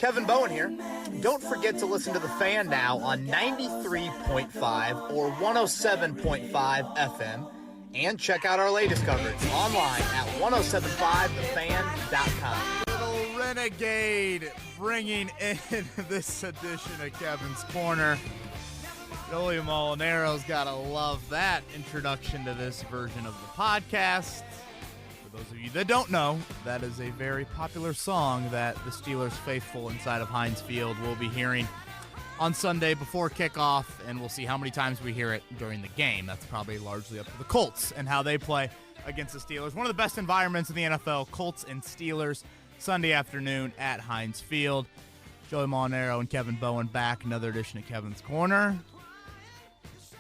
Kevin Bowen here. Don't forget to listen to The Fan now on 93.5 or 107.5 FM, and check out our latest coverage online at 1075thefan.com. Little Renegade bringing in this edition of Kevin's Corner. Joey Molinaro's got to love that introduction to this version of the podcast. For those of you that don't know, that is a very popular song that the Steelers faithful inside of Heinz Field will be hearing on Sunday before kickoff, and we'll see how many times we hear it during the game. That's probably largely up to the Colts and how they play against the Steelers. One of the best environments in the NFL, Colts and Steelers, Sunday afternoon at Heinz Field. Joey Molinaro and Kevin Bowen back, another edition of Kevin's Corner.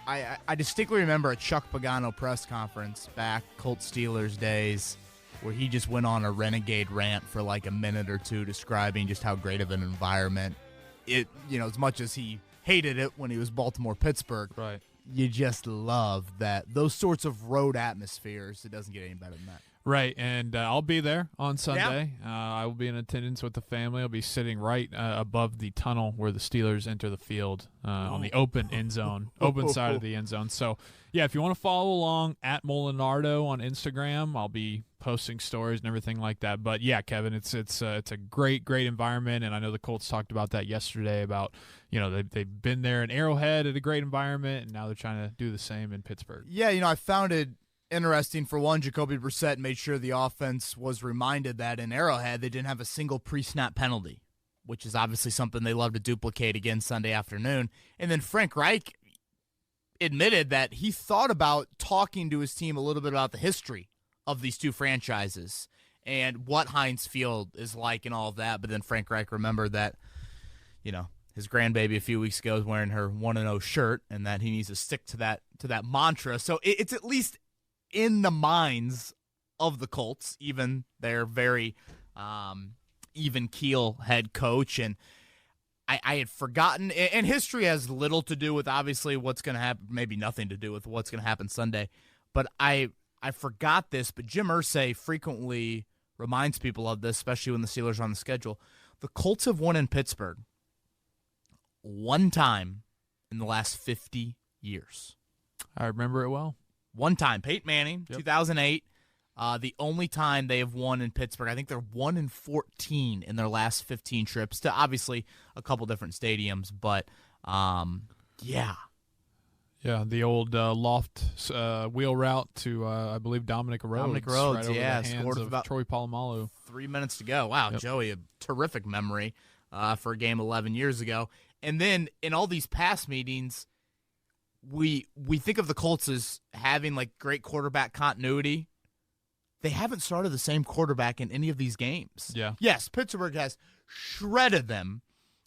I distinctly remember a Chuck Pagano press conference back Colts-Steelers days where he just went on a renegade rant for like a minute or two describing just how great of an environment it, as much as he hated it when he was Baltimore-Pittsburgh, right? You just love that. Those sorts of road atmospheres, it doesn't get any better than that. Right, and I'll be there on Sunday. Yeah. I will be in attendance with the family. I'll be sitting right above the tunnel where the Steelers enter the field on the open end zone, open side of the end zone. So, yeah, if you want to follow along at Molinardo on Instagram, I'll be posting stories and everything like that. But, yeah, Kevin, it's a great environment, and I know the Colts talked about that yesterday about, they've been there in Arrowhead at a great environment, and now they're trying to do the same in Pittsburgh. Yeah, I found it interesting. For one, Jacoby Brissett made sure the offense was reminded that in Arrowhead they didn't have a single pre-snap penalty, which is obviously something they love to duplicate again Sunday afternoon. And then Frank Reich admitted that he thought about talking to his team a little bit about the history of these two franchises and what Heinz Field is like and all of that. But then Frank Reich remembered that, his grandbaby a few weeks ago was wearing her 1-0 shirt and that he needs to stick to that mantra. So it's at least in the minds of the Colts, even their very even keel head coach. And I had forgotten, and history has little to do with obviously what's going to happen, maybe nothing to do with what's going to happen Sunday. But I forgot this, but Jim Irsay frequently reminds people of this, especially when the Steelers are on the schedule. The Colts have won in Pittsburgh one time in the last 50 years. I remember it well. One time, Peyton Manning, 2008. The only time they have won in Pittsburgh. I think they're 1-14 in their last 15 trips to obviously a couple different stadiums. But, yeah. Yeah, the old loft wheel route to, I believe, Dominic Rhodes. Right over the hands scored of about Troy Polamalu. 3 minutes to go. Wow, yep. Joey, a terrific memory for a game 11 years ago. And then in all these past meetings, we think of the Colts as having like great quarterback continuity. They haven't started the same quarterback in any of these games. Yeah. Yes, Pittsburgh has shredded them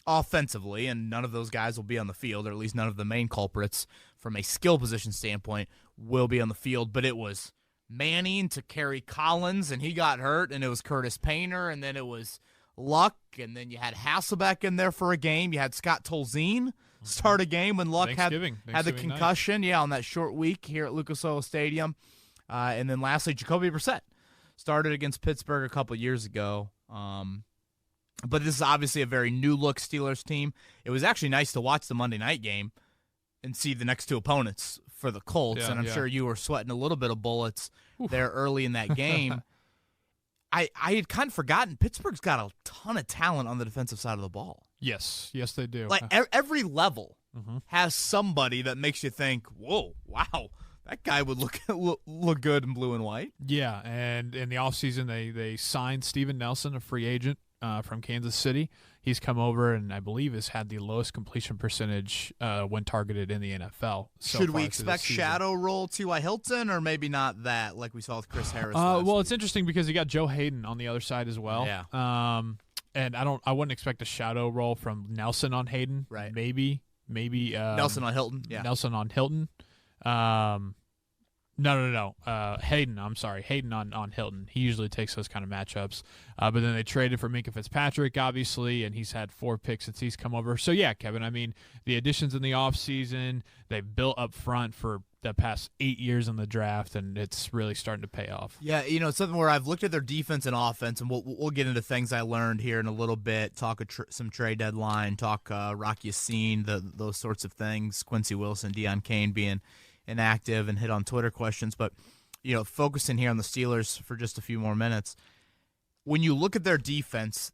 offensively, and none of those guys will be on the field, or at least none of the main culprits from a skill position standpoint will be on the field. But it was Manning to Kerry Collins, and he got hurt, and it was Curtis Painter, and then it was Luck, and then you had Hasselbeck in there for a game. You had Scott Tolzien start a game when Luck had the concussion, on that short week here at Lucas Oil Stadium. And then lastly, Jacoby Brissett started against Pittsburgh a couple years ago. But this is obviously a very new-look Steelers team. It was actually nice to watch the Monday night game and see the next two opponents for the Colts, and I'm sure you were sweating a little bit of bullets there early in that game. I had kind of forgotten Pittsburgh's got a ton of talent on the defensive side of the ball. Yes, they do. Like every level has somebody that makes you think, "Whoa, wow, that guy would look good in blue and white." Yeah, and in the offseason, they signed Steven Nelson, a free agent from Kansas City. He's come over and I believe has had the lowest completion percentage when targeted in the NFL. Should we expect shadow role T.Y. Hilton, or maybe not that, like we saw with Chris Harris? Well, it's interesting because you got Joe Hayden on the other side as well. Yeah. And I wouldn't expect a shadow role from Nelson on Hayden. Right. Maybe Nelson on Hilton. Yeah. Nelson on Hilton. No. Hayden, I'm sorry. Hayden on Hilton. He usually takes those kind of matchups. But then they traded for Minkah Fitzpatrick, obviously, and he's had 4 picks since he's come over. So, yeah, Kevin, I mean, the additions in the offseason, they've built up front for the past 8 years in the draft, and it's really starting to pay off. Yeah, it's something where I've looked at their defense and offense, and we'll get into things I learned here in a little bit, talk some trade deadline, talk Rocky Yassin, those sorts of things, Quincy Wilson, Deon Cain being inactive, and hit on Twitter questions. But, focusing here on the Steelers for just a few more minutes, when you look at their defense,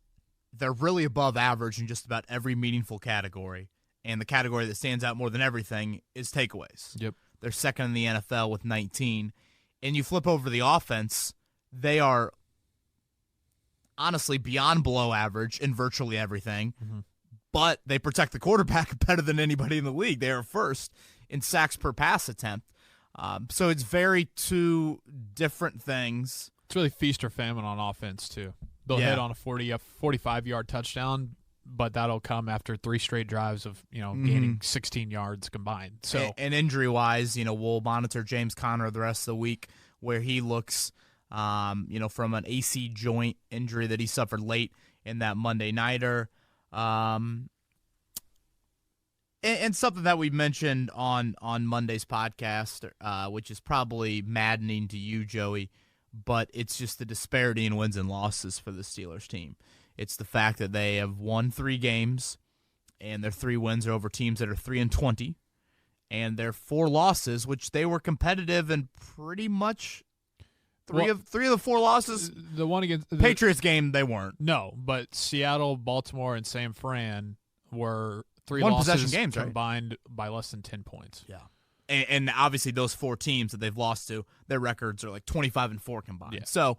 they're really above average in just about every meaningful category. And the category that stands out more than everything is takeaways. Yep. They're second in the NFL with 19. And you flip over the offense, they are honestly beyond below average in virtually everything. Mm-hmm. But they protect the quarterback better than anybody in the league. They are first in sacks per pass attempt. So it's very two different things. It's really feast or famine on offense, too. They'll hit on a 45-yard touchdown, but that'll come after 3 straight drives of gaining 16 yards combined. So and injury-wise, we'll monitor James Conner the rest of the week, where he looks, from an AC joint injury that he suffered late in that Monday nighter. And something that we mentioned on Monday's podcast, which is probably maddening to you, Joey, but it's just the disparity in wins and losses for the Steelers team. It's the fact that they have won 3 games, and their 3 wins are over teams that are 3-20, and their 4 losses, which they were competitive in pretty much three of the 4 losses. The one against the Patriots game, they weren't. No, but Seattle, Baltimore, and San Fran were 3 one losses possession games, combined by less than 10 points. Yeah. And obviously those 4 teams that they've lost to, their records are like 25-4 combined. Yeah. So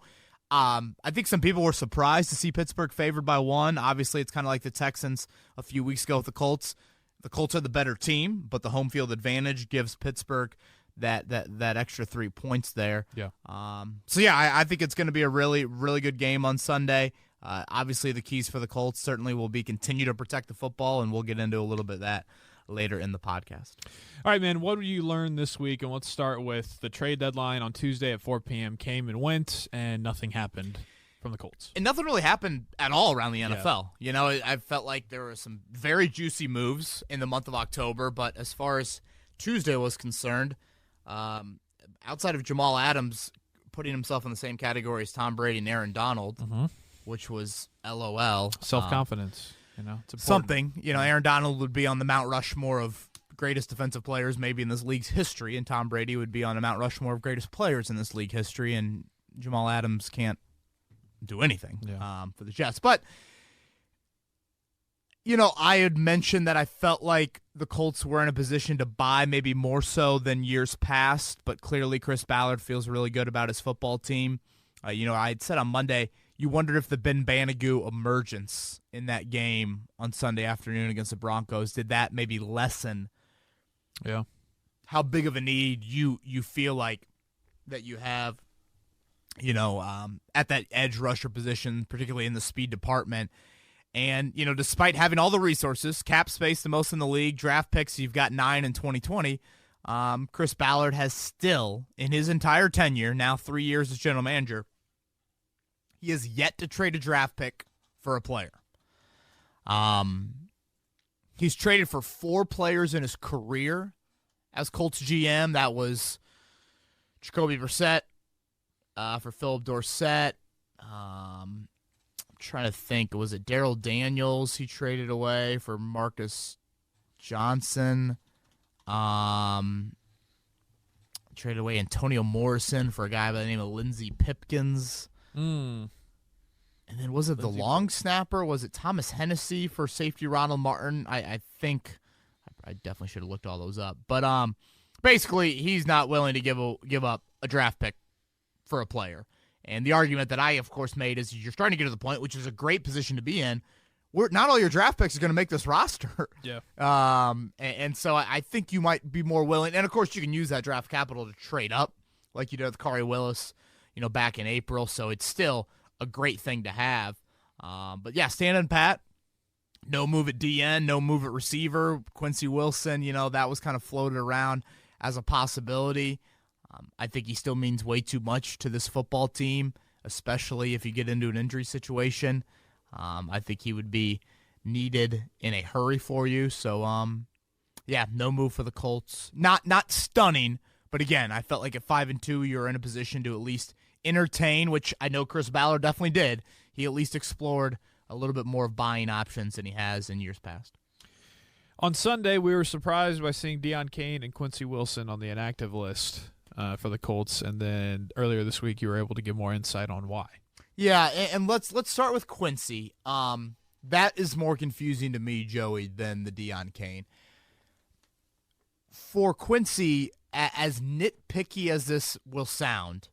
I think some people were surprised to see Pittsburgh favored by 1. Obviously, it's kind of like the Texans a few weeks ago with the Colts. The Colts are the better team, but the home field advantage gives Pittsburgh that extra 3 points there. Yeah. I think it's going to be a really, really good game on Sunday. Obviously, the keys for the Colts certainly will be continue to protect the football, and we'll get into a little bit of that later in the podcast. All right, man, what did you learn this week? And let's start with the trade deadline on Tuesday at 4 p.m. came and went, and nothing happened from the Colts. And nothing really happened at all around the NFL. Yeah. I felt like there were some very juicy moves in the month of October, but as far as Tuesday was concerned, outside of Jamal Adams putting himself in the same category as Tom Brady and Aaron Donald, which was LOL. Self-confidence. It's something. Aaron Donald would be on the Mount Rushmore of greatest defensive players maybe in this league's history, and Tom Brady would be on the Mount Rushmore of greatest players in this league history, and Jamal Adams can't do anything for the Jets. But, I had mentioned that I felt like the Colts were in a position to buy maybe more so than years past, but clearly Chris Ballard feels really good about his football team. I had said on Monday, you wondered if the Ben Banigou emergence in that game on Sunday afternoon against the Broncos, did that maybe lessen how big of a need you feel like that you have, at that edge rusher position, particularly in the speed department. And, despite having all the resources, cap space, the most in the league, draft picks, you've got 9 in 2020, Chris Ballard has still, in his entire tenure, now 3 years as general manager, he has yet to trade a draft pick for a player. He's traded for 4 players in his career as Colts GM. That was Jacoby Brissett for Philip Dorsett. I'm trying to think. Was it Darrell Daniels he traded away for Marcus Johnson? Traded away Antonio Morrison for a guy by the name of Lindsey Pipkins. And then was it the long snapper? Was it Thomas Hennessy for safety Ronald Martin? I think I definitely should have looked all those up. But basically, he's not willing to give up a draft pick for a player. And the argument that I, of course, made is you're starting to get to the point, which is a great position to be in, where not all your draft picks are going to make this roster. Yeah. And so I think you might be more willing. And, of course, you can use that draft capital to trade up like you did with Corey Willis, back in April. So it's still a great thing to have. But, yeah, standing pat, no move at DN, no move at receiver. Quincy Wilson, that was kind of floated around as a possibility. I think he still means way too much to this football team, especially if you get into an injury situation. I think he would be needed in a hurry for you. So, no move for the Colts. Not stunning, But again, I felt like at 5-2, you're in a position to at least entertain, which I know Chris Ballard definitely did. He at least explored a little bit more of buying options than he has in years past. On Sunday, we were surprised by seeing Deon Cain and Quincy Wilson on the inactive list for the Colts, and then earlier this week you were able to give more insight on why. Yeah, and let's start with Quincy. That is more confusing to me, Joey, than the Deon Cain. For Quincy, as nitpicky as this will sound,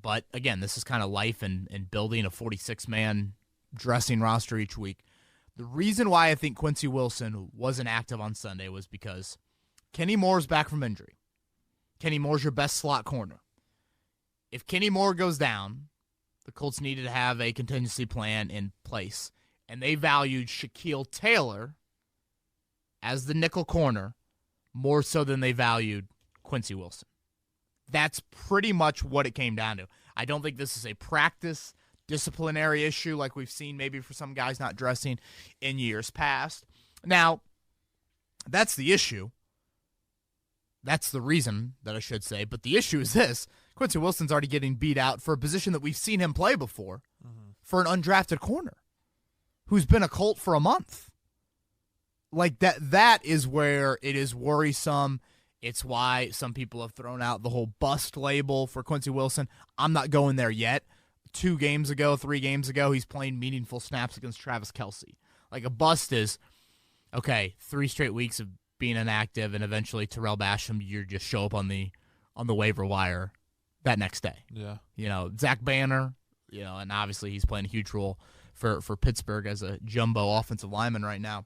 but again, this is kind of life and building a 46-man dressing roster each week. The reason why I think Quincy Wilson wasn't active on Sunday was because Kenny Moore's back from injury. Kenny Moore's your best slot corner. If Kenny Moore goes down, the Colts needed to have a contingency plan in place, and they valued Shaquille Taylor as the nickel corner more so than they valued Quincy Wilson. That's pretty much what it came down to. I don't think this is a practice disciplinary issue like we've seen maybe for some guys not dressing in years past. Now, that's the issue. That's the reason that I should say. But the issue is this. Quincy Wilson's already getting beat out for a position that we've seen him play before for an undrafted corner who's been a Colt for a month. Like that is where it is worrisome. It's why some people have thrown out the whole bust label for Quincy Wilson. I'm not going there yet. 3 games ago, he's playing meaningful snaps against Travis Kelce. Like a bust is, okay, 3 straight weeks of being inactive, and eventually Terrell Basham, you just show up on the waiver wire that next day. Yeah. You know, Zach Banner, you know, and obviously he's playing a huge role for Pittsburgh as a jumbo offensive lineman right now.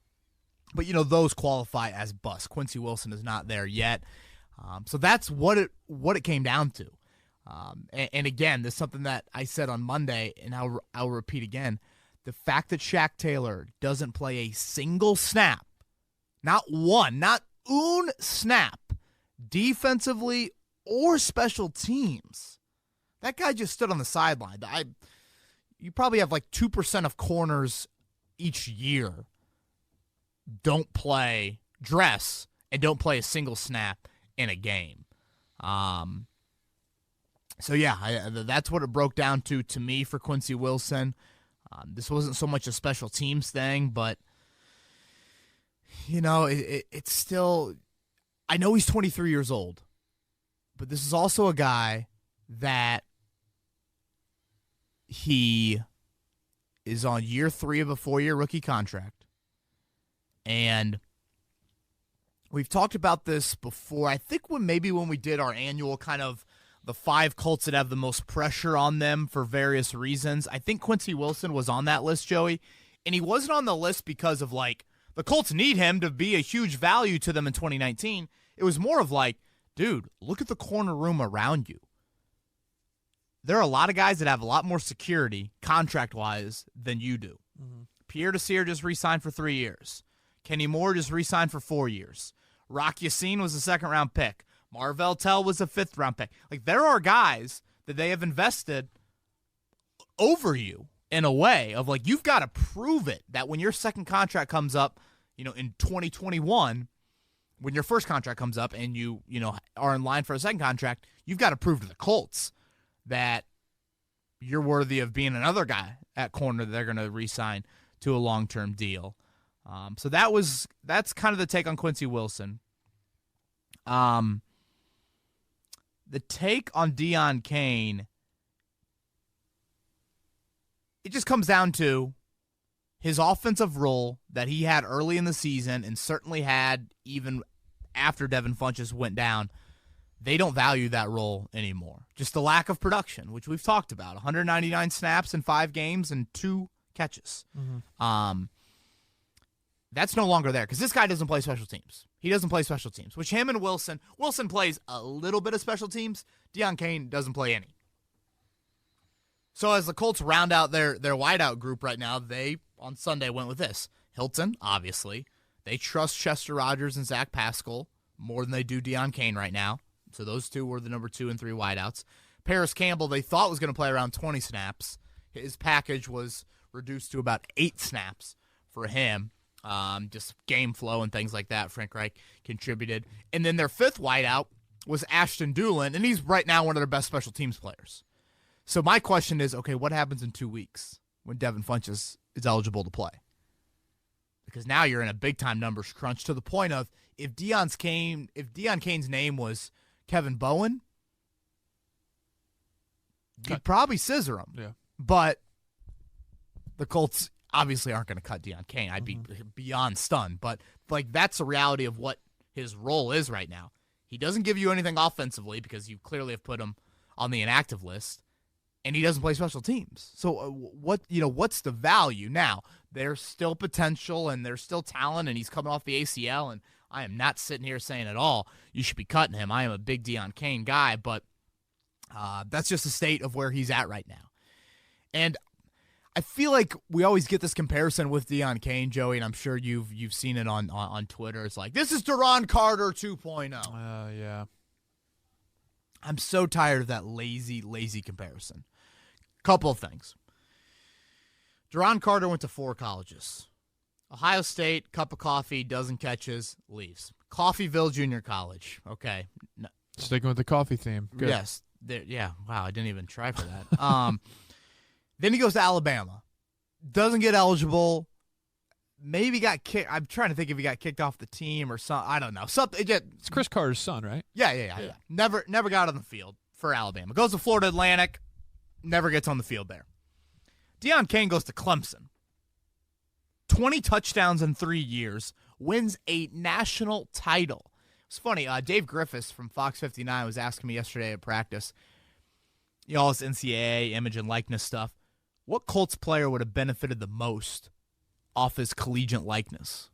But, you know, those qualify as busts. Quincy Wilson is not there yet. So that's what it came down to. And again, this is something that I said on Monday, and I'll repeat again. The fact that Shaq Taylor doesn't play a single snap, not one, not un snap, defensively or special teams. That guy just stood on the sideline. You probably have like 2% of corners each year don't dress and don't play a single snap in a game. So yeah, that's what it broke down to me for Quincy Wilson. This wasn't so much a special teams thing, but you know, it's still. I know he's 23 years old, but this is also a guy that he is on year 3 of a 4-year rookie contract. And we've talked about this before. I think when we did our annual kind of the 5 Colts that have the most pressure on them for various reasons, I think Quincy Wilson was on that list, Joey. And he wasn't on the list because of like, the Colts need him to be a huge value to them in 2019. It was more of like, dude, look at the corner room around you. There are a lot of guys that have a lot more security contract-wise than you do. Mm-hmm. Pierre Desir just re-signed for 3 years. Kenny Moore just re-signed for 4 years. Rock Yassin was a second-round pick. Marvell Tell was a 5th-round pick. Like, there are guys that they have invested over you in a way of, like, you've got to prove it that when your second contract comes up, you know, in 2021, when your first contract comes up and you are in line for a second contract, you've got to prove to the Colts that you're worthy of being another guy at corner that they're going to re-sign to a long-term deal. So that's kind of the take on Quincy Wilson. The take on Deon Cain, it just comes down to his offensive role that he had early in the season and certainly had even after Devin Funchess went down. They don't value that role anymore. Just the lack of production, which we've talked about. 199 snaps in 5 games and 2 catches. Mm-hmm. That's no longer there because this guy doesn't play special teams. He doesn't play special teams, which him and Wilson plays a little bit of special teams. Deon Cain doesn't play any. So as the Colts round out their wideout group right now, they, on Sunday, went with this. Hilton, obviously. They trust Chester Rogers and Zach Pascal more than they do Deon Cain right now. So those two were the number 2 and 3 wideouts. Paris Campbell, they thought was going to play around 20 snaps. His package was reduced to about 8 snaps for him. Just game flow and things like that. Frank Reich contributed. And then their 5th wideout was Ashton Dulin, and he's right now one of their best special teams players. So my question is, okay, what happens in 2 weeks when Devin Funchess is eligible to play? Because now you're in a big-time numbers crunch to the point of if Deon Cain's name was Kevin Bowen, you'd probably scissor him. Yeah. But the Colts obviously aren't going to cut Deon Cain. I'd be beyond stunned. But like that's the reality of what his role is right now. He doesn't give you anything offensively because you clearly have put him on the inactive list, and he doesn't play special teams. So what's the value? Now, there's still potential and there's still talent, and he's coming off the ACL, and I am not sitting here saying at all you should be cutting him. I am a big Deon Cain guy, but that's just the state of where he's at right now. And I feel like we always get this comparison with Deon Cain, Joey, and I'm sure you've seen it on Twitter. It's like, this is Deron Carter 2.0. Yeah. I'm so tired of that lazy comparison. Couple of things. Deron Carter went to 4 colleges. Ohio State, cup of coffee, dozen catches, leaves. Coffeeville Junior College. Okay. No. Sticking with the coffee theme. Good. Yes. Yeah. Wow, I didn't even try for that. Then he goes to Alabama. Doesn't get eligible. Maybe got kicked. I'm trying to think if he got kicked off the team or something. I don't know. It's Chris Carter's son, right? Yeah. Never got on the field for Alabama. Goes to Florida Atlantic. Never gets on the field there. Deon Cain goes to Clemson. 20 touchdowns in 3 years. Wins a national title. It's funny. Dave Griffiths from Fox 59 was asking me yesterday at practice, all this NCAA image and likeness stuff. What Colts player would have benefited the most off his collegiate likeness?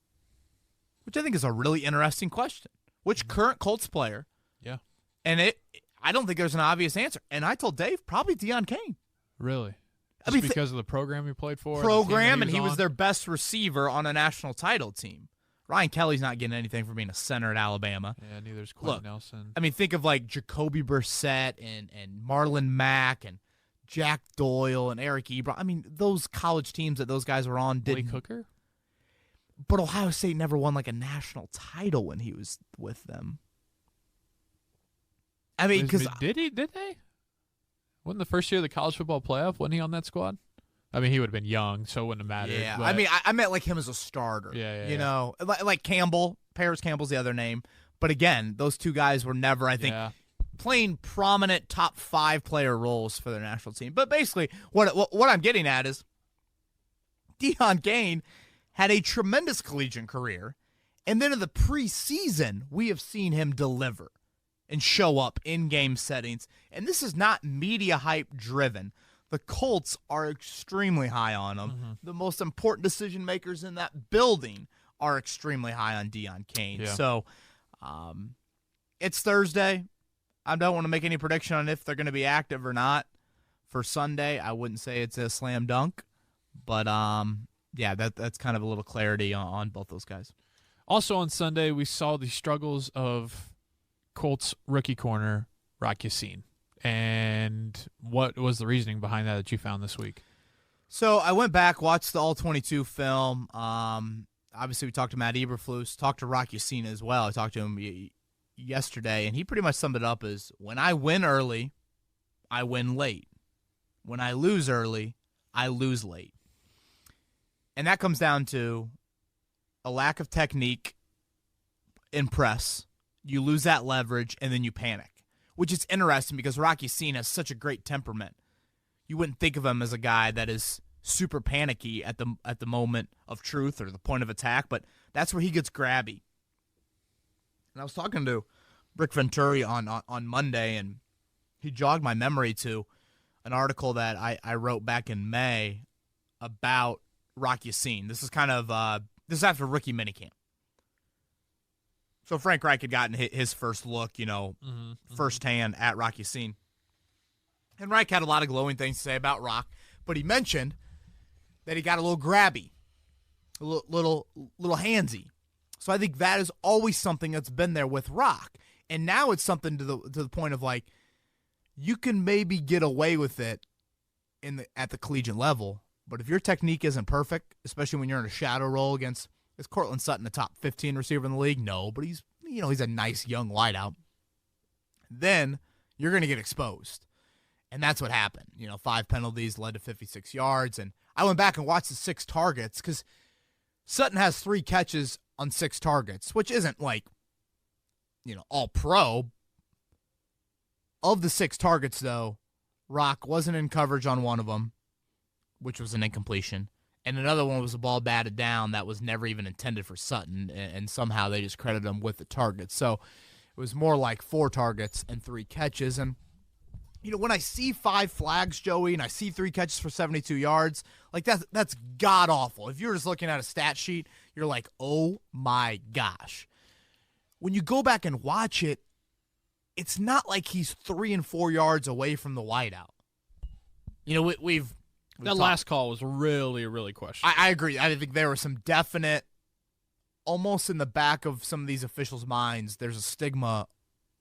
Which I think is a really interesting question. Which current Colts player? Yeah. And I don't think there's an obvious answer. And I told Dave, probably Deon Cain. Really? Just because of the program he played for? And he was their best receiver on a national title team. Ryan Kelly's not getting anything for being a center at Alabama. Yeah, neither is Quentin Nelson. I mean, think of like Jacoby Brissett and Marlon Mack and Jack Doyle and Eric Ebron. I mean, those college teams that those guys were on didn't. Blake Hooker? But Ohio State never won like a national title when he was with them. I mean, because did they? Wasn't the first year of the college football playoff? Wasn't he on that squad? I mean, he would have been young, so it wouldn't have mattered. Yeah, but... I mean, I meant like him as a starter. Yeah. Like Campbell. Paris Campbell's the other name. But again, those two guys were never, I think, playing prominent top 5 player roles for their national team. But basically, what I'm getting at is Deon Cain had a tremendous collegiate career, and then in the preseason, we have seen him deliver and show up in game settings. And this is not media hype driven. The Colts are extremely high on him. Mm-hmm. The most important decision makers in that building are extremely high on Deon Cain. Yeah. So it's Thursday. I don't want to make any prediction on if they're going to be active or not for Sunday. I wouldn't say it's a slam dunk. But, that's kind of a little clarity on both those guys. Also on Sunday, we saw the struggles of Colts rookie corner, Rock Ya-Sin. And what was the reasoning behind that you found this week? So I went back, watched the All-22 film. Obviously, we talked to Matt Eberflus, talked to Rock Ya-Sin as well. I talked to him yesterday, and he pretty much summed it up as, when I win early, I win late. When I lose early, I lose late. And that comes down to a lack of technique in press. You lose that leverage, and then you panic, which is interesting because Rock Ya-Sin has such a great temperament. You wouldn't think of him as a guy that is super panicky at the moment of truth or the point of attack, but that's where he gets grabby. And I was talking to Rick Venturi on Monday, and he jogged my memory to an article that I wrote back in May about Rock Ya-Sin. This is kind of this is after rookie minicamp. So Frank Reich had gotten his first look, firsthand at Rock Ya-Sin. And Reich had a lot of glowing things to say about Rock, but he mentioned that he got a little grabby, a little handsy. So I think that is always something that's been there with Rock. And now it's something to the point of like, you can maybe get away with it at the collegiate level, but if your technique isn't perfect, especially when you're in a shadow role against, is Cortland Sutton the top 15 receiver in the league? No, but he's a nice young wideout. then you're going to get exposed. And that's what happened. 5 penalties led to 56 yards. And I went back and watched the 6 targets because Sutton has 3 catches on 6 targets, which isn't like, all pro. Of the 6 targets, though, Rock wasn't in coverage on one of them, which was an incompletion. And another one was a ball batted down that was never even intended for Sutton, and somehow they just credited him with the target. So it was more like 4 targets and 3 catches. And, when I see 5 flags, Joey, and I see 3 catches for 72 yards, like that's god-awful. If you're just looking at a stat sheet, you're like, oh, my gosh. When you go back and watch it, it's not like he's 3 and 4 yards away from the wideout. We've that last call was really, really questionable. I agree. I think there were some definite, almost in the back of some of these officials' minds, there's a stigma,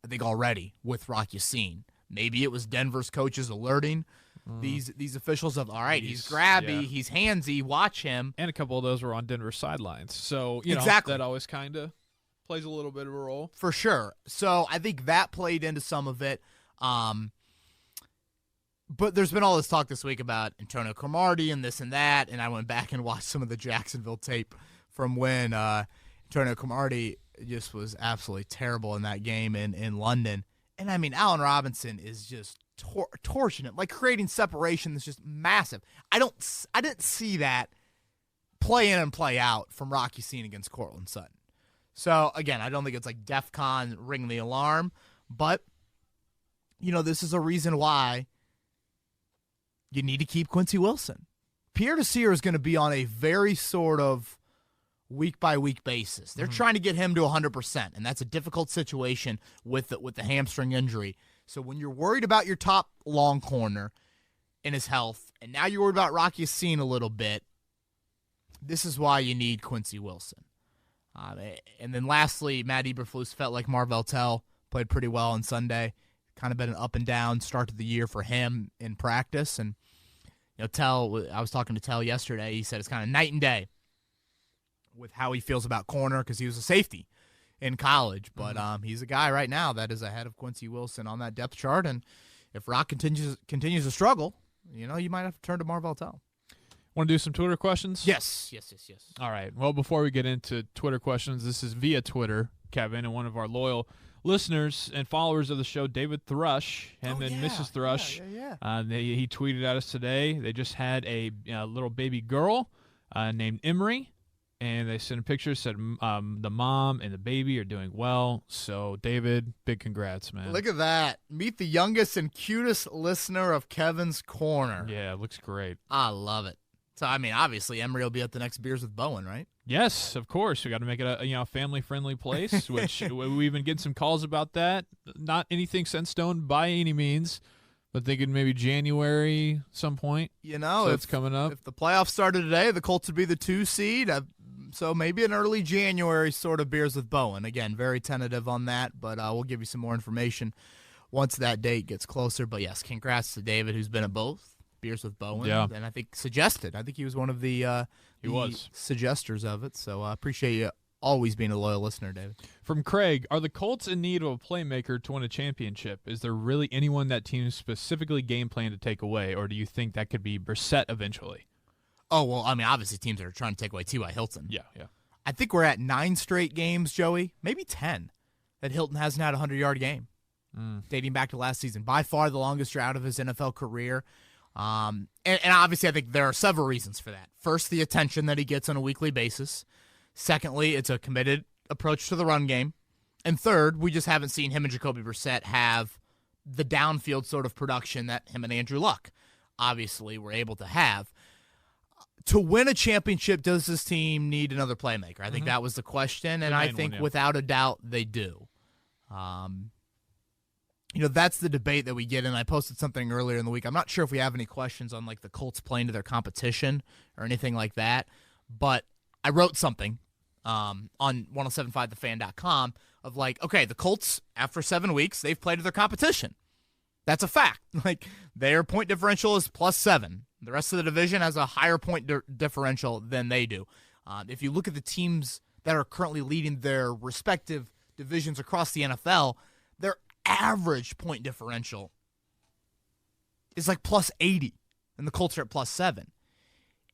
I think, already with Rock Ya-Sin. Maybe it was Denver's coaches alerting these officials of, all right, he's grabby, he's handsy, watch him. And a couple of those were on Denver's sidelines. So, exactly. That always kind of plays a little bit of a role. For sure. So I think that played into some of it. But there's been all this talk this week about Antonio Cromartie and this and that, and I went back and watched some of the Jacksonville tape from when Antonio Cromartie just was absolutely terrible in that game in London. And, I mean, Allen Robinson is just torching it, like creating separation that's just massive. I didn't see that play in and play out from Rock Ya-Sin against Cortland Sutton. So, again, I don't think it's like DEFCON ring the alarm, but, this is a reason why you need to keep Quincy Wilson. Pierre Desir is going to be on a very sort of week-by-week basis. They're trying to get him to 100%, and that's a difficult situation with the hamstring injury. So when you're worried about your top long corner and his health, and now you're worried about Rock Ya-Sin a little bit, this is why you need Quincy Wilson. And then lastly, Matt Eberflus felt like Marvell Tell played pretty well on Sunday. Kind of been an up-and-down start to the year for him in practice. And, Tell, I was talking to Tell yesterday. He said it's kind of night and day with how he feels about corner because he was a safety in college. But he's a guy right now that is ahead of Quincy Wilson on that depth chart. And if Rock continues to struggle, you might have to turn to Marvell Tell. Want to do some Twitter questions? Yes. All right. Well, before we get into Twitter questions, this is via Twitter, Kevin, and one of our loyal listeners and followers of the show, David Thrush, and Mrs. Thrush. He tweeted at us today. They just had a little baby girl named Emery, and they sent a picture, said the mom and the baby are doing well. So, David, big congrats, man. Look at that. Meet the youngest and cutest listener of Kevin's Corner. Yeah, it looks great. I love it. So, I mean, obviously, Emery will be at the next Beers with Bowen, right? Yes, of course. We got to make it a family-friendly place, which we've been getting some calls about that. Not anything set in stone by any means, but thinking maybe January some point. So it's coming up. If the playoffs started today, the Colts would be the 2 seed. So maybe an early January sort of Beers with Bowen. Again, very tentative on that, but we'll give you some more information once that date gets closer. But, yes, congrats to David, who's been at both Beers with Bowen. Yeah. And I think suggested. I think he was one of the suggesters of it. So I appreciate you always being a loyal listener, David. From Craig, are the Colts in need of a playmaker to win a championship? Is there really anyone that teams specifically game plan to take away, or do you think that could be Brissett eventually? Oh, well, I mean, obviously teams that are trying to take away T.Y. Hilton. Yeah. I think we're at 9 straight games, Joey, maybe 10, that Hilton hasn't had a 100-yard game dating back to last season. By far the longest drought of his NFL career. And obviously I think there are several reasons for that. First, the attention that he gets on a weekly basis. Secondly, it's a committed approach to the run game. And third, we just haven't seen him and Jacoby Brissett have the downfield sort of production that him and Andrew Luck obviously were able to have. To win a championship, does this team need another playmaker? I think that was the question, and I think without a doubt they do. That's the debate that we get in. I posted something earlier in the week. I'm not sure if we have any questions on like the Colts playing to their competition or anything like that, but I wrote something on 1075thefan.com of like, okay, the Colts, after 7 weeks, they've played to their competition. That's a fact. Like, their point differential is +7. The rest of the division has a higher point differential than they do. If you look at the teams that are currently leading their respective divisions across the NFL, they're average point differential is like plus 80, and the Colts are at plus 7.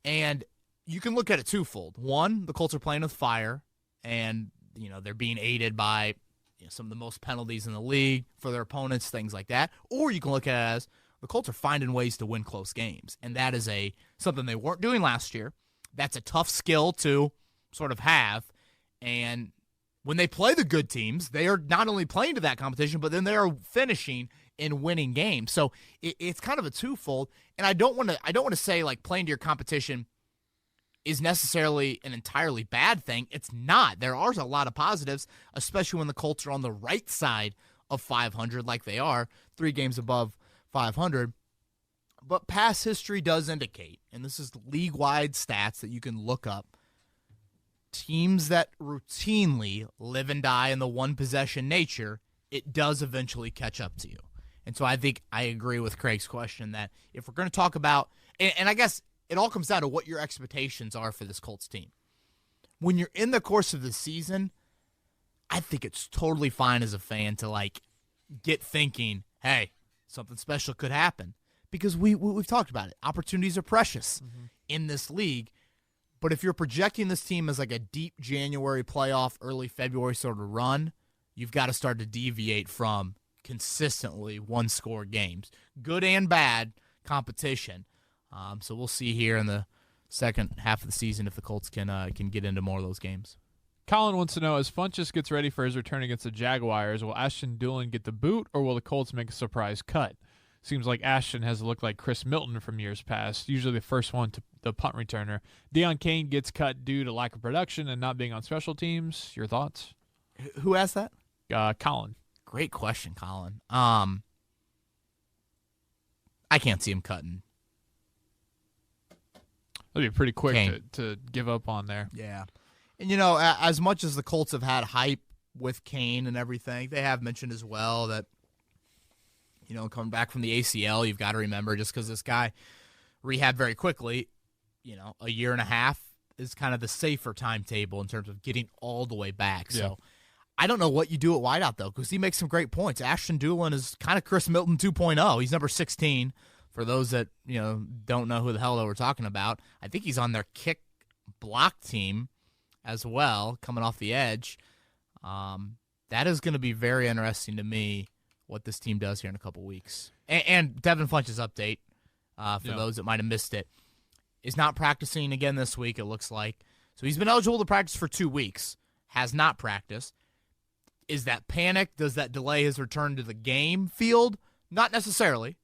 And you can look at it twofold. One, the Colts are playing with fire, and they're being aided by some of the most penalties in the league for their opponents, things like that. Or you can look at it as the Colts are finding ways to win close games, and that is something they weren't doing last year. That's a tough skill to sort of have, and when they play the good teams, they are not only playing to that competition, but then they are finishing and winning games. So it's kind of a twofold, and I don't want to say like playing to your competition is necessarily an entirely bad thing. It's not. There are a lot of positives, especially when the Colts are on the right side of 500 like they are, 3 games above 500. But past history does indicate, and this is league-wide stats that you can look up, teams that routinely live and die in the one-possession nature, it does eventually catch up to you. And so I think I agree with Craig's question that if we're going to talk about, and I guess it all comes down to what your expectations are for this Colts team. When you're in the course of the season, I think it's totally fine as a fan to like get thinking, hey, something special could happen. Because we've talked about it. Opportunities are precious in this league. But if you're projecting this team as like a deep January playoff, early February sort of run, you've got to start to deviate from consistently one-score games. Good and bad competition. So we'll see here in the second half of the season if the Colts can get into more of those games. Colin wants to know, as Funchess gets ready for his return against the Jaguars, will Ashton Dulin get the boot, or will the Colts make a surprise cut? Seems like Ashton has looked like Chris Milton from years past, usually the first one to the punt returner. Deon Cain gets cut due to lack of production and not being on special teams. Your thoughts? Who asked that? Colin. Great question, Colin. I can't see him cutting. That'd be pretty quick to give up on there. Yeah. And, as much as the Colts have had hype with Cain and everything, they have mentioned as well that, coming back from the ACL, you've got to remember just because this guy rehabbed very quickly, a year and a half is kind of the safer timetable in terms of getting all the way back. Yeah. So I don't know what you do at wideout, though, because he makes some great points. Ashton Dulin is kind of Chris Milton 2.0. He's number 16. For those that, don't know who the hell we're talking about, I think he's on their kick block team as well, coming off the edge. That is going to be very interesting to me what this team does here in a couple weeks. And Devin Funch's update, for those that might have missed it, is not practicing again this week, it looks like. So he's been eligible to practice for 2 weeks, has not practiced. Is that panic? Does that delay his return to the game field? Not necessarily.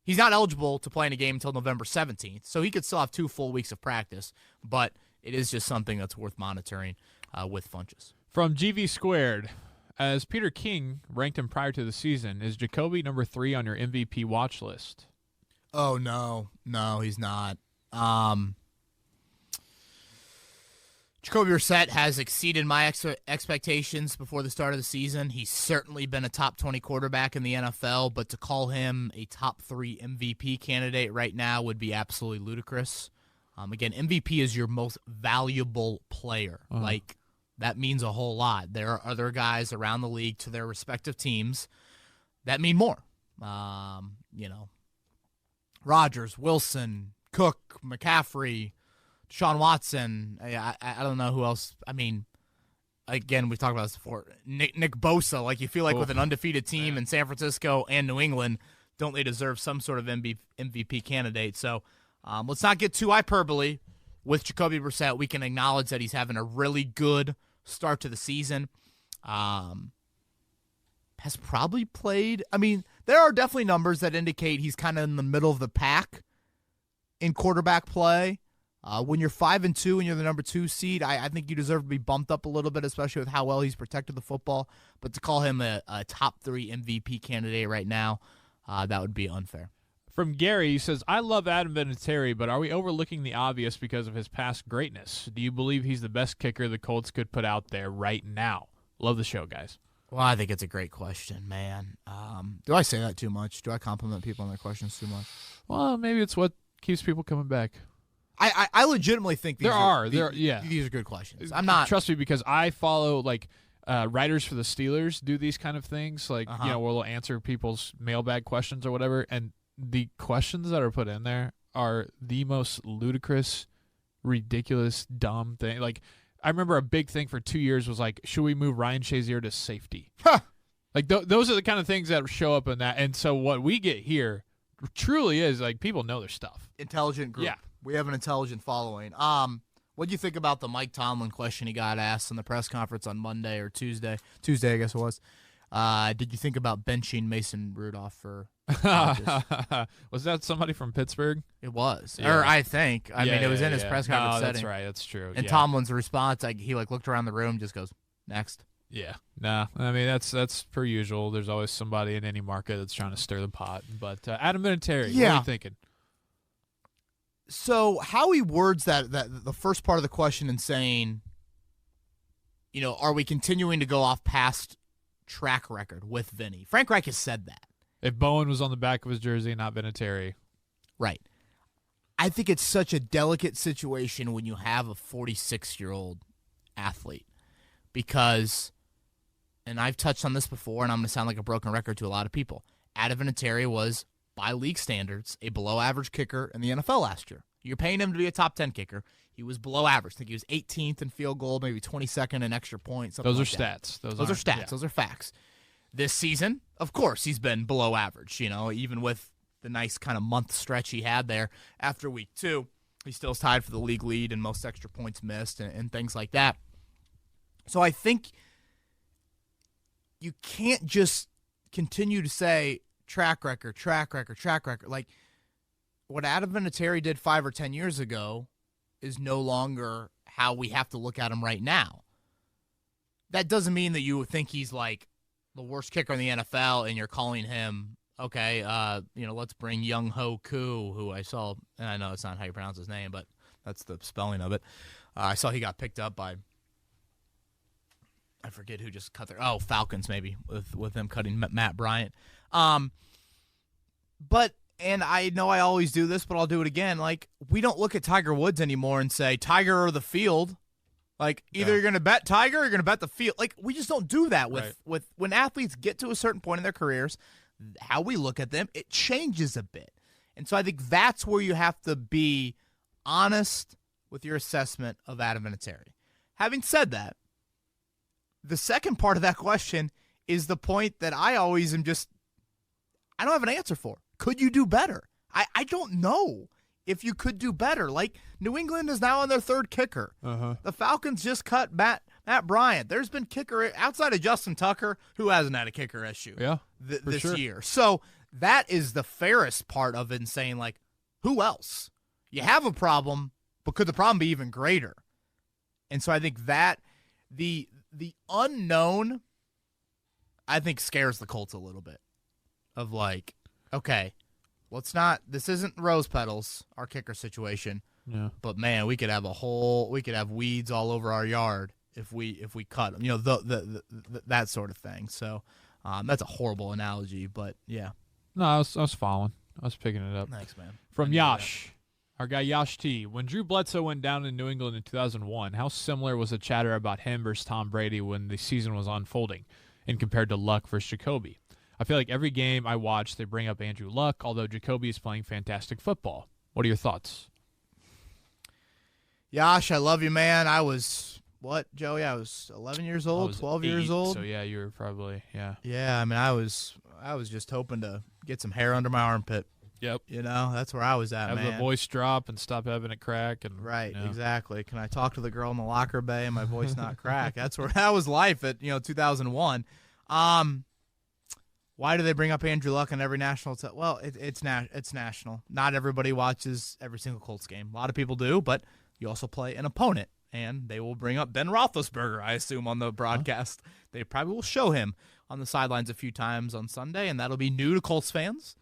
He's not eligible to play in a game until November 17th, so he could still have 2 full weeks of practice, but it is just something that's worth monitoring with Funchess. From GV Squared, as Peter King ranked him prior to the season, is Jacoby number 3 on your MVP watch list? Oh, no. No, he's not. Jacoby Brissett has exceeded my expectations before the start of the season. He's certainly been a top 20 quarterback in the NFL, but to call him a top 3 MVP candidate right now would be absolutely ludicrous. Again, MVP is your most valuable player. Like, that means a whole lot. There are other guys around the league to their respective teams that mean more. Rodgers, Wilson, Cook, McCaffrey, Deshaun Watson, I don't know who else. I mean, again, we've talked about this before. Nick Bosa, like you feel like with an undefeated team in San Francisco and New England, don't they deserve some sort of MVP candidate? So let's not get too hyperbole with Jacoby Brissett. We can acknowledge that he's having a really good start to the season. Has probably played. I mean, there are definitely numbers that indicate he's kind of in the middle of the pack in quarterback play. When you're 5-2 and you're the number 2 seed, I think you deserve to be bumped up a little bit, especially with how well he's protected the football. But to call him a top 3 MVP candidate right now, that would be unfair. From Gary, he says, I love Adam Vinatieri, but are we overlooking the obvious because of his past greatness? Do you believe he's the best kicker the Colts could put out there right now? Love the show, guys. Well, I think it's a great question, man. Do I say that too much? Do I compliment people on their questions too much? Well, maybe it's what keeps people coming back. I legitimately think these are these are good questions. I'm not. Trust me, because I follow, writers for the Steelers do these kind of things, like where they'll answer people's mailbag questions or whatever, and the questions that are put in there are the most ludicrous, ridiculous, dumb thing. Like, I remember a big thing for 2 years was like, should we move Ryan Shazier to safety? Huh. Like those are the kind of things that show up in that. And so what we get here truly is like people know their stuff. Intelligent group. Yeah. We have an intelligent following. What do you think about the Mike Tomlin question he got asked in the press conference on Monday or Tuesday? Tuesday, I guess it was. Did you think about benching Mason Rudolph for Was that somebody from Pittsburgh? It was. Yeah. Or I think. I mean, it was in his press conference setting. That's right. That's true. And Tomlin's response, he looked around the room, just goes, next. Yeah. Nah. I mean, that's per usual. There's always somebody in any market that's trying to stir the pot. But Adam Vinatieri, what are you thinking? So how he words that the first part of the question and saying, are we continuing to go off past track record with Vinny? Frank Reich has said that. If Bowen was on the back of his jersey, not Vinatieri. Right. I think it's such a delicate situation when you have a 46-year-old athlete because, and I've touched on this before, and I'm going to sound like a broken record to a lot of people, Adam Vinatieri was, by league standards, a below-average kicker in the NFL last year. You're paying him to be a top 10 kicker. He was below average. I think he was 18th in field goal, maybe 22nd in extra points. Those are that. stats. Those are stats. Yeah. Those are facts. This season, of course, he's been below average, even with the nice kind of month stretch he had there after week 2. He still is tied for the league lead in most extra points missed and things like that. So I think you can't just continue to say track record. Like what Adam Vinatieri did 5 or 10 years ago is no longer how we have to look at him right now. That doesn't mean that you think he's like the worst kicker in the NFL and you're calling him, okay, let's bring Young Ho Koo, who I saw, and I know it's not how you pronounce his name, but that's the spelling of it. I saw he got picked up by, I forget who just cut Falcons maybe, with them cutting Matt Bryant. But, and I know I always do this, but I'll do it again, like, we don't look at Tiger Woods anymore and say, Tiger or the field. Like, either you're going to bet Tiger or you're going to bet the field. Like, we just don't do that with when athletes get to a certain point in their careers, how we look at them, it changes a bit. And so I think that's where you have to be honest with your assessment of Adam Vinatieri. Having said that, the second part of that question is the point that I always am I don't have an answer for. Could you do better? I don't know if you could do better. Like, New England is now on their third kicker. The Falcons just cut Matt Bryant. There's been kicker outside of Justin Tucker, who hasn't had a kicker issue this year. So that is the fairest part of it, in saying, like, who else? You have a problem, but could the problem be even greater? And so I think that the unknown, I think, scares the Colts a little bit. Of like, okay, this isn't rose petals, our kicker situation. Yeah. But man, we could have weeds all over our yard if we cut them. That sort of thing. So that's a horrible analogy, but yeah. No, I was following. I was picking it up. Thanks, man. From Yash, our guy Yash T. When Drew Bledsoe went down in New England in 2001, how similar was the chatter about him versus Tom Brady when the season was unfolding, and compared to Luck versus Jacoby? I feel like every game I watch, they bring up Andrew Luck, although Jacoby is playing fantastic football. What are your thoughts? Yash, I love you, man. I was, Joey? I was 11 years old, 12 years old. So, yeah, you were probably, yeah. Yeah, I mean, I was just hoping to get some hair under my armpit. Yep. That's where I was at, man. Have the voice drop and stop having it crack. Right, exactly. Can I talk to the girl in the locker bay and my voice not crack? That was life at, 2001. Why do they bring up Andrew Luck on every national? Well, it's national. Not everybody watches every single Colts game. A lot of people do, but you also play an opponent, and they will bring up Ben Roethlisberger, I assume, on the broadcast. Huh? They probably will show him on the sidelines a few times on Sunday, and that'll be new to Colts fans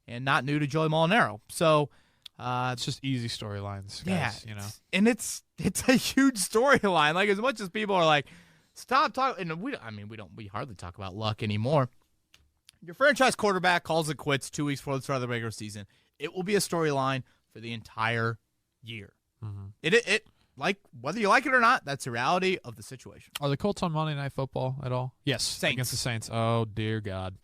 and not new to Joey Molinaro. So it's just easy storylines, guys. Yeah, and it's a huge storyline. Like, as much as people are like, stop talking, and we hardly talk about Luck anymore. Your franchise quarterback calls it quits 2 weeks before the start of the regular season. It will be a storyline for the entire year. Mm-hmm. whether you like it or not, that's the reality of the situation. Are the Colts on Monday Night Football at all? Yes, Saints. Against the Saints. Oh, dear God.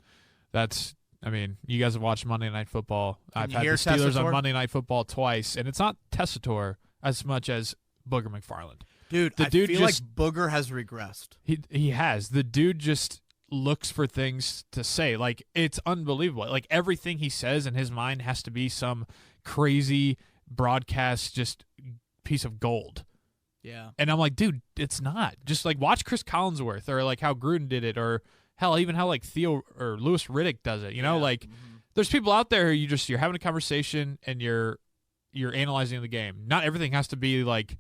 You guys have watched Monday Night Football. I've had the Steelers on Monday Night Football twice, and it's not Tessitore as much as Booger McFarland. Dude, I feel like Booger has regressed. He has. The dude just looks for things to say. Like, it's unbelievable. Like, everything he says in his mind has to be some crazy broadcast just piece of gold. Yeah. And I'm like, dude, it's not. Just like watch Chris Collinsworth, or like how Gruden did it, or even how like Theo or Louis Riddick does it. There's people out there who you're having a conversation and you're analyzing the game. Not everything has to be like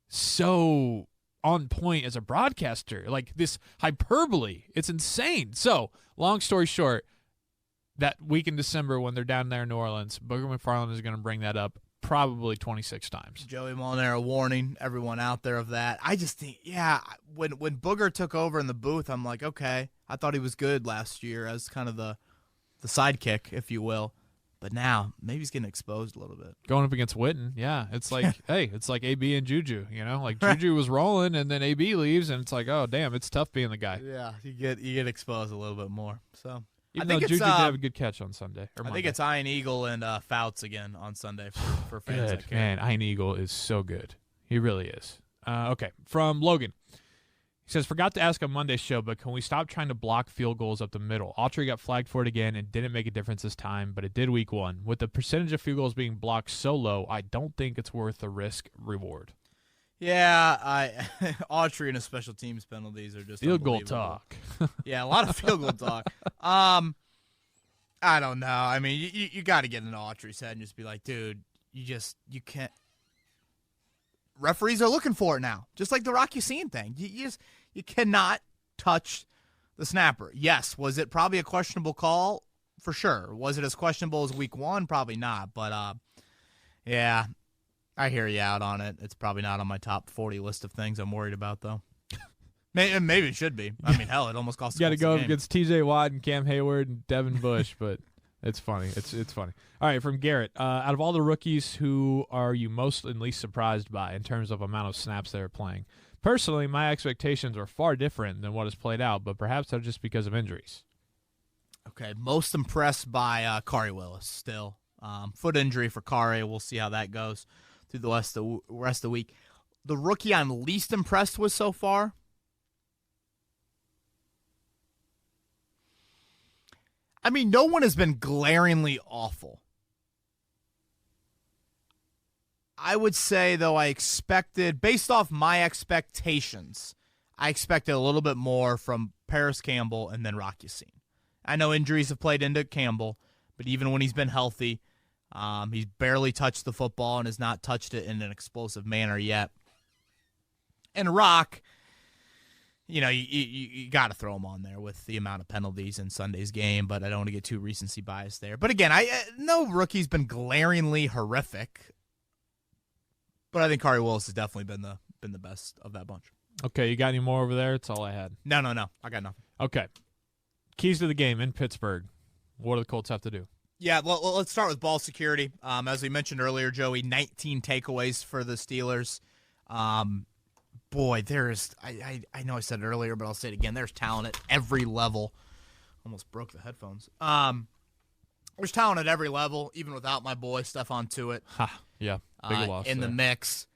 so on point as a broadcaster. Like this hyperbole. It's insane. So, long story short, that week in December when they're down there in New Orleans, Booger McFarland is going to bring that up probably 26 times. Joey Molinaro warning everyone out there of that. I just think, when Booger took over in the booth, I'm like, okay, I thought he was good last year as kind of the sidekick, if you will. But now, maybe he's getting exposed a little bit. Going up against Witten, it's like, hey, it's like AB and Juju, Like, Juju was rolling, and then AB leaves, and it's like, oh, damn, it's tough being the guy. Yeah, you get exposed a little bit more. So Even though Juju did have a good catch on Sunday. I think it's Iron Eagle and Fouts again on Sunday for fans. Good, man. Iron Eagle is so good. He really is. Okay, from Logan. He says, forgot to ask on Monday's show, but can we stop trying to block field goals up the middle? Autry got flagged for it again and didn't make a difference this time, but it did week one. With the percentage of field goals being blocked so low, I don't think it's worth the risk-reward. Yeah, Autry and his special teams penalties are just field goal talk. Yeah, a lot of field goal talk. I don't know. I mean, you got to get into Autry's head and just be like, dude, you can't. Referees are looking for it now, just like the Rock Ya-Sin thing. You cannot touch the snapper. Yes, was it probably a questionable call? For sure. Was it as questionable as week one? Probably not. But, yeah, I hear you out on it. It's probably not on my top 40 list of things I'm worried about, though. Maybe it should be. I mean, hell, it almost cost. You got to go against T.J. Watt and Cam Hayward and Devin Bush, but it's funny. It's funny. All right, from Garrett. Out of all the rookies, who are you most and least surprised by in terms of amount of snaps they're playing? Personally, my expectations are far different than what has played out, but perhaps that's just because of injuries. Okay, most impressed by Kari Willis still. Foot injury for Kari. We'll see how that goes through the rest of the week. The rookie I'm least impressed with so far, I mean, no one has been glaringly awful. I would say, though, based off my expectations, I expected a little bit more from Paris Campbell and then Rock Ya-Sin. I know injuries have played into Campbell, but even when he's been healthy, he's barely touched the football and has not touched it in an explosive manner yet. And Rock, you got to throw him on there with the amount of penalties in Sunday's game, but I don't want to get too recency bias there. But again, no rookie's been glaringly horrific, but I think Kari Willis has definitely been the best of that bunch. Okay, you got any more over there? That's all I had. No, I got nothing. Okay, keys to the game in Pittsburgh. What do the Colts have to do? Yeah, well, let's start with ball security. As we mentioned earlier, Joey, 19 takeaways for the Steelers. Boy, there's I know I said it earlier, but I'll say it again. There's talent at every level. Almost broke the headphones. There's talent at every level, even without my boy Stephon Tuitt. Yeah, big loss in there. The mix.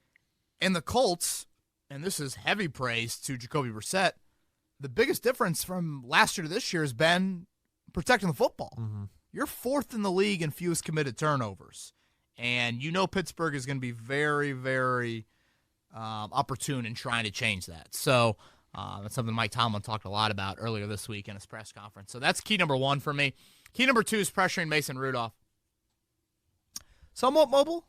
And the Colts, and this is heavy praise to Jacoby Brissett, the biggest difference from last year to this year has been protecting the football. Mm-hmm. You're fourth in the league in fewest committed turnovers. And Pittsburgh is going to be very, very opportune in trying to change that. So that's something Mike Tomlin talked a lot about earlier this week in his press conference. So that's key number one for me. Key number two is pressuring Mason Rudolph. Somewhat mobile.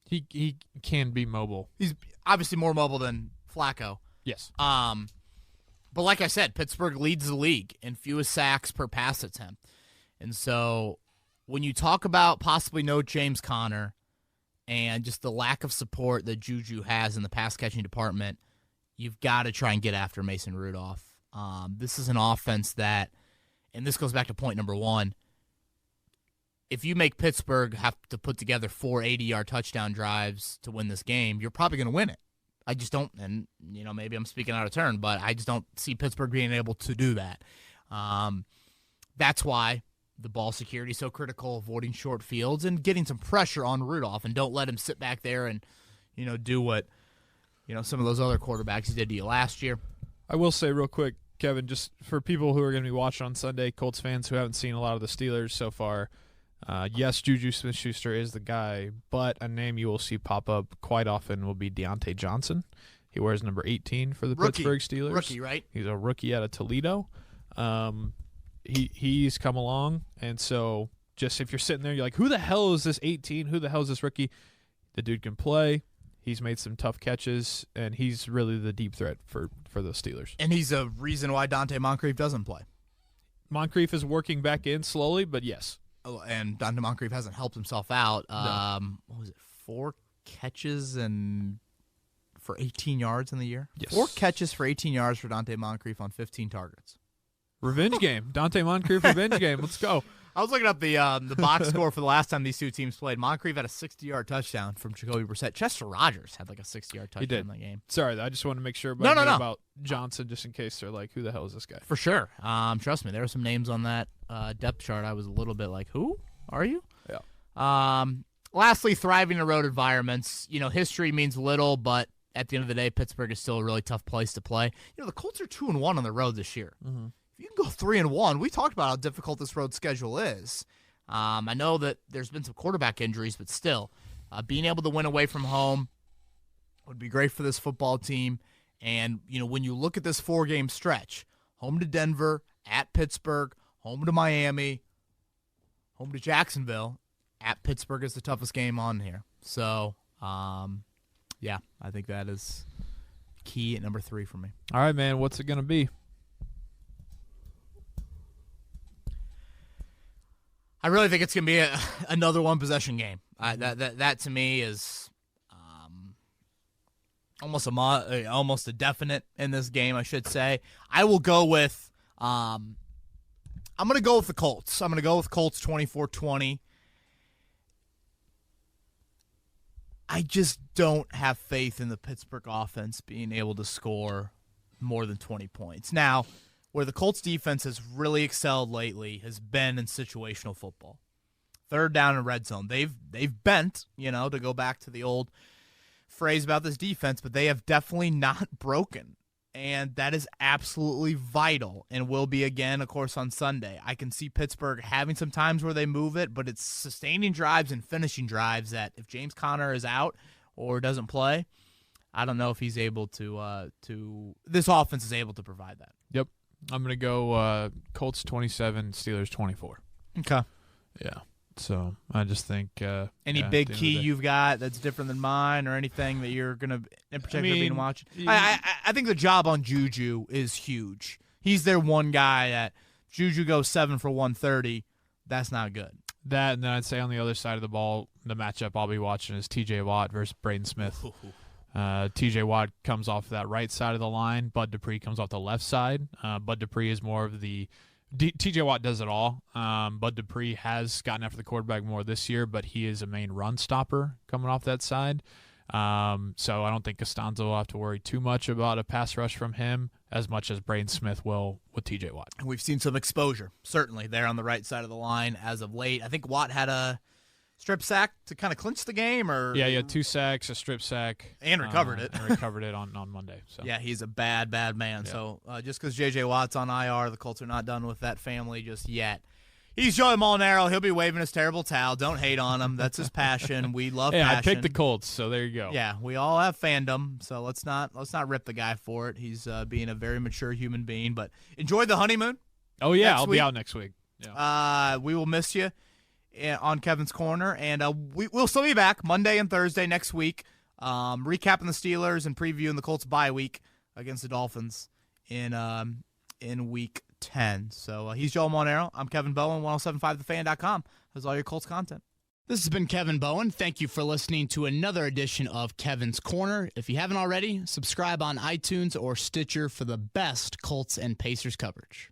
He can be mobile. He's obviously more mobile than Flacco. Yes. But like I said, Pittsburgh leads the league in fewest sacks per pass attempt. And so when you talk about possibly no James Conner and just the lack of support that Juju has in the pass-catching department, you've got to try and get after Mason Rudolph. This is an offense that, and this goes back to point number one, if you make Pittsburgh have to put together 4 80-yard touchdown drives to win this game, you're probably going to win it. I just don't, and maybe I'm speaking out of turn, but I just don't see Pittsburgh being able to do that. That's why the ball security is so critical, avoiding short fields and getting some pressure on Rudolph, and don't let him sit back there and do what some of those other quarterbacks did to you last year. I will say real quick, Kevin, just for people who are going to be watching on Sunday, Colts fans who haven't seen a lot of the Steelers so far, yes, Juju Smith-Schuster is the guy, but a name you will see pop up quite often will be Deontay Johnson. He wears number 18 for the Pittsburgh Steelers. Rookie, right? He's a rookie out of Toledo. He's come along, and so just if you're sitting there, you're like, who the hell is this 18? Who the hell is this rookie? The dude can play. He's made some tough catches, and he's really the deep threat for the Steelers. And he's a reason why Dante Moncrief doesn't play. Moncrief is working back in slowly, but yes. Oh, and Dante Moncrief hasn't helped himself out. No. What was it, 4 catches for 18 yards in the year? Yes. 4 catches for 18 yards for Dante Moncrief on 15 targets. Revenge game. Dante Moncrief revenge game. Let's go. I was looking up the box score for the last time these two teams played. Moncrief had a 60-yard touchdown from Jacoby Brissett. Chester Rogers had like a 60-yard touchdown in that game. Sorry, I just want to make sure No. about Johnson just in case they're like, who the hell is this guy? For sure. Trust me, there were some names on that depth chart. I was a little bit like, who are you? Yeah. Lastly, thriving in road environments. History means little, but at the end of the day, Pittsburgh is still a really tough place to play. The Colts are 2-1 on the road this year. Mm-hmm. You can go 3-1. We talked about how difficult this road schedule is. I know that there's been some quarterback injuries, but still, being able to win away from home would be great for this football team. And, when you look at this 4-game stretch, home to Denver, at Pittsburgh, home to Miami, home to Jacksonville, at Pittsburgh is the toughest game on here. So, yeah, I think that is key at number 3 for me. All right, man, what's it going to be? I really think it's going to be another one-possession game. That to me is almost a definite in this game, I should say. I will go with I'm going to go with the Colts. I'm going to go with Colts 24-20. I just don't have faith in the Pittsburgh offense being able to score more than 20 points. Now, where the Colts defense has really excelled lately has been in situational football. 3rd down and red zone. They've bent, to go back to the old phrase about this defense, but they have definitely not broken. And that is absolutely vital and will be again, of course, on Sunday. I can see Pittsburgh having some times where they move it, but it's sustaining drives and finishing drives that if James Conner is out or doesn't play, I don't know if he's able to this offense is able to provide that. Yep. I'm going to go Colts 27, Steelers 24. Okay. Yeah. So I just think any big key you've got that's different than mine, or anything that you're gonna in particular be watching. I think the job on Juju is huge. He's their one guy that Juju goes 7 for 130. That's not good. That, and then I'd say on the other side of the ball, the matchup I'll be watching is T.J. Watt versus Braden Smith. T.J. Watt comes off that right side of the line. Bud Dupree comes off the left side. Bud Dupree is more of the T.J. Watt does it all. Bud Dupree has gotten after the quarterback more this year, but he is a main run stopper coming off that side. So I don't think Costanzo will have to worry too much about a pass rush from him as much as Braden Smith will with T.J. Watt. We've seen some exposure, certainly, there on the right side of the line as of late. I think Watt had a strip sack to kind of clinch the game, or he had 2 sacks, a strip sack, and recovered it. And recovered it on Monday. So yeah, he's a bad man. Yeah. So just because J.J. Watt's on IR, the Colts are not done with that family just yet. He's Joey Molinaro. He'll be waving his terrible towel. Don't hate on him. That's his passion. We love passion. I picked the Colts, so there you go. Yeah, we all have fandom, so let's not rip the guy for it. He's being a very mature human being. But enjoy the honeymoon. Oh yeah, I'll be out next week. Yeah. We will miss you on Kevin's Corner, and we'll still be back Monday and Thursday next week, recapping the Steelers and previewing the Colts bye week against the Dolphins in Week 10. So he's Joel Monero. I'm Kevin Bowen, 1075thefan.com. Has all your Colts content. This has been Kevin Bowen. Thank you for listening to another edition of Kevin's Corner. If you haven't already, subscribe on iTunes or Stitcher for the best Colts and Pacers coverage.